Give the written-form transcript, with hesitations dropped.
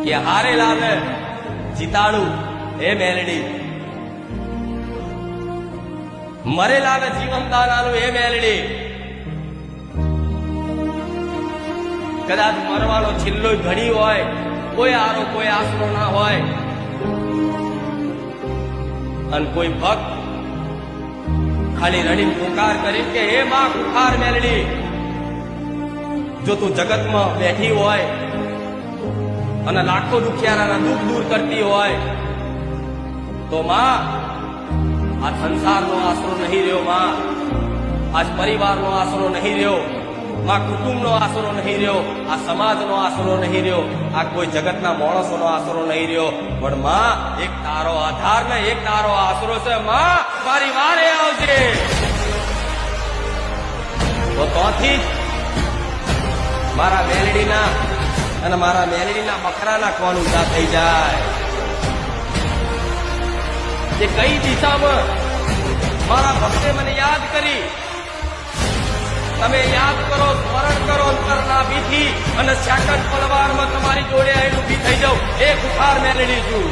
કે હારે લાવે જીતાડું એ મેલડી, મરે લાવે જીવન દાનાનું એ મેલડી. કદાચ મરવાનો છેલ્લો ઘડી હોય, કોઈ આરો કોઈ આશરો ના હોય, અને કોઈ ભક્ત ખાલી રડીને પુકાર કરી કે હે માં કુખાર મેલડી, જો તું જગતમાં બેઠી હોય અને લાખો દુખિયારાના દુઃખ દૂર કરતી હોય તો માં આ સંસારનો આશરો નહીં રહ્યો, માં આજ પરિવારનો આશરો નહીં રહ્યો, માં કુટુંબનો આશરો નહીં રહ્યો, આ સમાજનો આશરો નહીં રહ્યો, આ કોઈ જગતના માણસોનો આશરો નહીં રહ્યો, પણ માં એક તારો આધાર ને એક તારો આશરો છે. માં મારી વારે આવજે. તો તોથી જ મારા મેલડીના અને મારા મેલડીના બકરાના કોણ ઊંચા થઈ જાય. કે કઈ દિશામાં મારા ભક્તે મને યાદ કરી, તમે યાદ કરો, સ્મરણ કરો અંતરના ભીથી, અને સેકન્ડ પલવારમાં તમારી જોડે આવીને ઊભી થઈ જાઉં. એ કુખાર મેલડી છું.